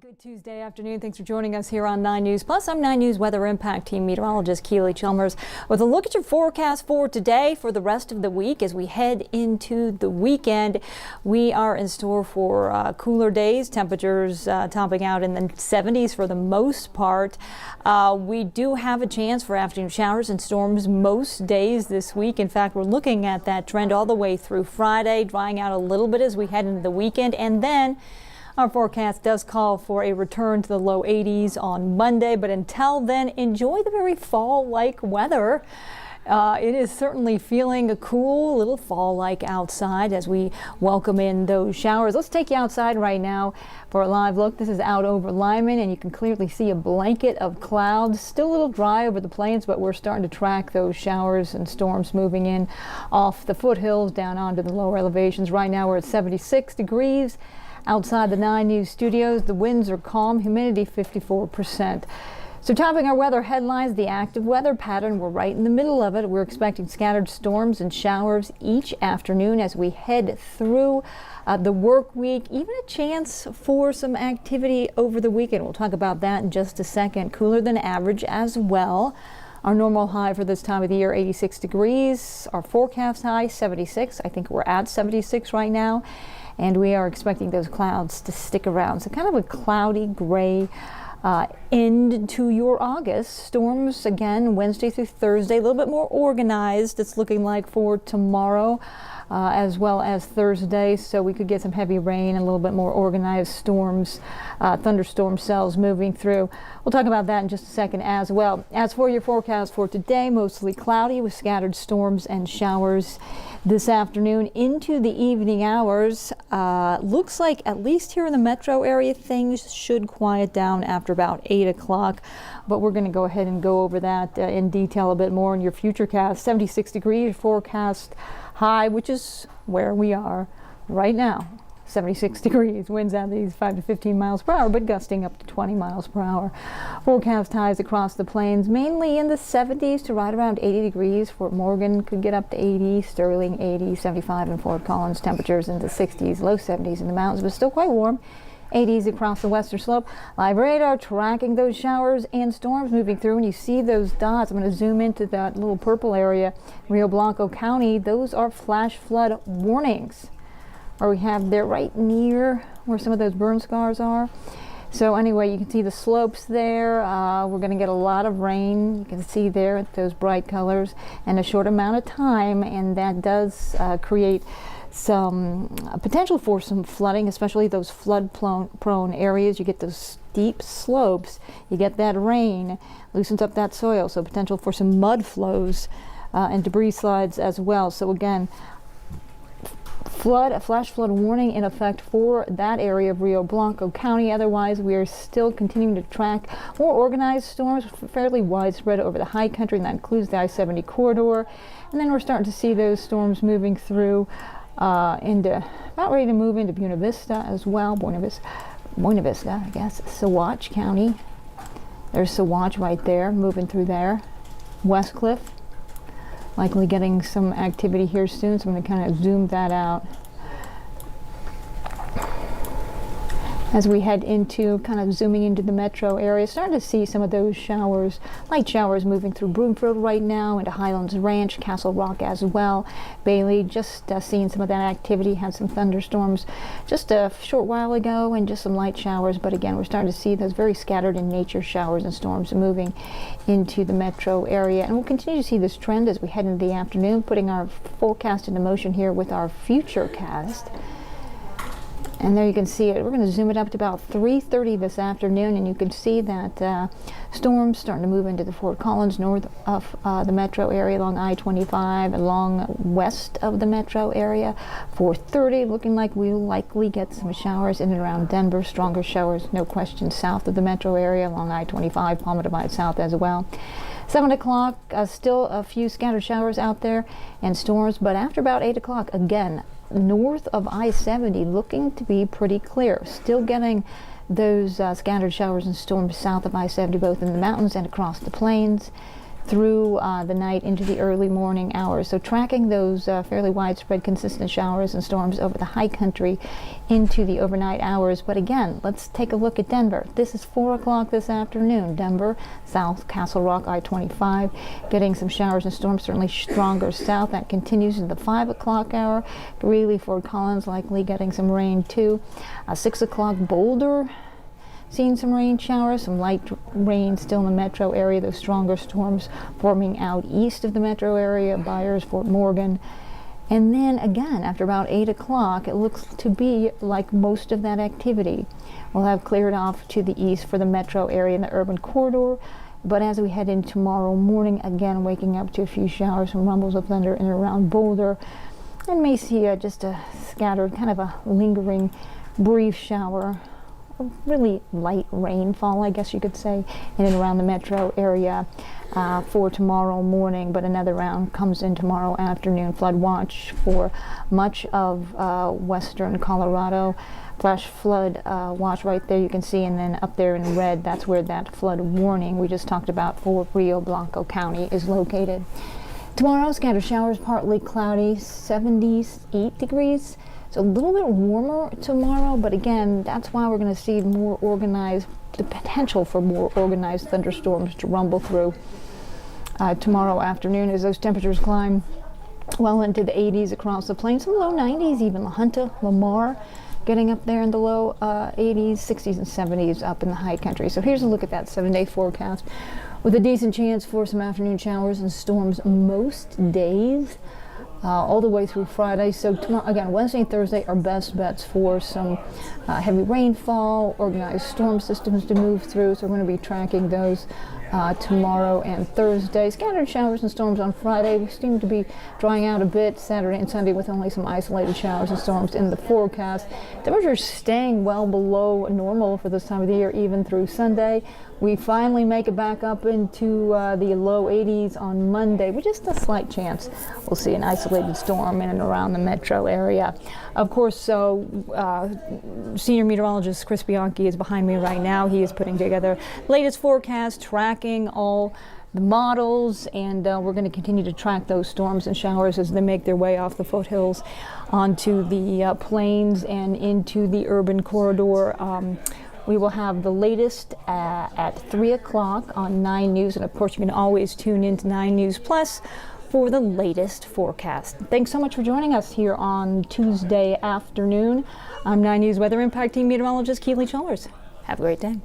Good Tuesday afternoon. Thanks for joining us here on 9 News. Plus, I'm 9 News Weather Impact Team Meteorologist Keely Chalmers with a look at your forecast for today, for the rest of the week. As we head into the weekend, we are in store for cooler days, temperatures topping out in the 70s for the most part. We do have a chance for afternoon showers and storms most days this week. In fact, we're looking at that trend all the way through Friday, drying out a little bit as we head into the weekend, and then our forecast does call for a return to the low 80s on Monday, but until then, enjoy the very fall-like weather. It is certainly feeling a cool, little fall-like outside as we welcome in those showers. Let's take you outside right now for a live look. This is out over Lyman, and you can clearly see a blanket of clouds. Still a little dry over the plains, but we're starting to track those showers and storms moving in off the foothills down onto the lower elevations. Right now, we're at 76 degrees. Outside the 9 News studios, the winds are calm, humidity 54%. So topping our weather headlines, the active weather pattern, we're right in the middle of it. We're expecting scattered storms and showers each afternoon as we head through the work week, even a chance for some activity over the weekend. We'll talk about that in just a second. Cooler than average as well. Our normal high for this time of the year, 86 degrees. Our forecast high, 76. I think we're at 76 right now. And we are expecting those clouds to stick around. So kind of a cloudy, gray end to your August. Storms again Wednesday through Thursday, a little bit more organized. It's looking like for tomorrow as well as Thursday. So we could get some heavy rain and a little bit more organized storms, thunderstorm cells moving through. We'll talk about that in just a second as well. As for your forecast for today, mostly cloudy with scattered storms and showers this afternoon into the evening hours. Looks like at least here in the metro area, things should quiet down after about 8 o'clock. But we're going to go ahead and go over that in detail a bit more in your Futurecast. 76 degrees forecast high, which is where we are right now. 76 degrees, winds out these 5 to 15 miles per hour, but gusting up to 20 miles per hour. Forecast highs across the plains, mainly in the 70s to right around 80 degrees. Fort Morgan could get up to 80, Sterling 80, 75 in Fort Collins. Temperatures in the 60s, low 70s in the mountains, but still quite warm. 80s across the western slope. Live radar tracking those showers and storms moving through, and you see those dots. I'm going to zoom into that little purple area, Rio Blanco County. Those are flash flood warnings. Or we have there right near where some of those burn scars are. So anyway, you can see the slopes there. We're going to get a lot of rain. You can see there those bright colors in a short amount of time, and that does create some potential for some flooding, especially those flood-prone areas. You get those steep slopes, you get that rain, loosens up that soil, so potential for some mud flows and debris slides as well. So again, flash flood warning in effect for that area of Rio Blanco County. Otherwise, we are still continuing to track more organized storms, fairly widespread over the high country, and that includes the I-70 corridor. And then we're starting to see those storms moving through into, about ready to move into Buena Vista as well. Buena Vista, I guess, Saguache County. There's Saguache right there, moving through there. Westcliff, likely getting some activity here soon, so I'm going to kind of zoom that out. As we head into, kind of zooming into the metro area, starting to see some of those showers, light showers moving through Broomfield right now, into Highlands Ranch, Castle Rock as well. Bailey, just seeing some of that activity, had some thunderstorms just a short while ago and just some light showers, but again, we're starting to see those very scattered in nature showers and storms moving into the metro area. And we'll continue to see this trend as we head into the afternoon, putting our forecast into motion here with our Futurecast. And there you can see it. We're going to zoom it up to about 3:30 this afternoon, and you can see that storms starting to move into the Fort Collins, north of the metro area along I-25, along west of the metro area. 4:30, looking like we'll likely get some showers in and around Denver. Stronger showers, no question, south of the metro area along I-25, Palma Divide South as well. 7 o'clock, still a few scattered showers out there and storms, but after about 8 o'clock, again, north of I-70 looking to be pretty clear. Still getting those scattered showers and storms south of I-70, both in the mountains and across the plains. through the night into the early morning hours. So tracking those fairly widespread consistent showers and storms over the high country into the overnight hours. But again, let's take a look at Denver. This is 4 o'clock this afternoon. Denver, South Castle Rock, I-25, getting some showers and storms, certainly stronger south. That continues in the 5 o'clock hour. Greeley, Fort Collins likely getting some rain too. 6 o'clock Boulder, seeing some rain showers, some light rain still in the metro area. Those stronger storms forming out east of the metro area, Byers, Fort Morgan. And then again, after about 8 o'clock, it looks to be like most of that activity will have cleared off to the east for the metro area and the urban corridor. But as we head in tomorrow morning, again, waking up to a few showers, some rumbles of thunder in and around Boulder, and may see just a scattered, kind of a lingering, brief shower, a really light rainfall, I guess you could say, in and around the metro area for tomorrow morning. But another round comes in tomorrow afternoon. Flood watch for much of western Colorado. Flash flood watch right there, you can see, and then up there in red, that's where that flood warning we just talked about for Rio Blanco County is located. Tomorrow, scattered showers, partly cloudy, 78 degrees. It's a little bit warmer tomorrow, but again, that's why we're going to see more organized, the potential for more organized thunderstorms to rumble through tomorrow afternoon as those temperatures climb well into the 80s across the plains, some low 90s, even La Junta, Lamar, getting up there in the low 80s, 60s, and 70s up in the high country. So here's a look at that 7-day forecast with a decent chance for some afternoon showers and storms most days. All the way through Friday. So tomorrow, again, Wednesday and Thursday are best bets for some heavy rainfall, organized storm systems to move through. So we're going to be tracking those tomorrow and Thursday. Scattered showers and storms on Friday. We seem to be drying out a bit Saturday and Sunday with only some isolated showers and storms in the forecast. Temperatures staying well below normal for this time of the year, even through Sunday. We finally make it back up into the low 80s on Monday, with just a slight chance we'll see an isolated storm in and around the metro area. Of course, so senior meteorologist Chris Bianchi is behind me right now. He is putting together latest forecast, tracking all the models, and we're going to continue to track those storms and showers as they make their way off the foothills onto the plains and into the urban corridor. We will have the latest at 3 o'clock on 9 News, and of course you can always tune into 9 News Plus for the latest forecast. Thanks so much for joining us here on Tuesday afternoon. I'm 9 News Weather Impact Team Meteorologist Keely Chalmers. Have a great day.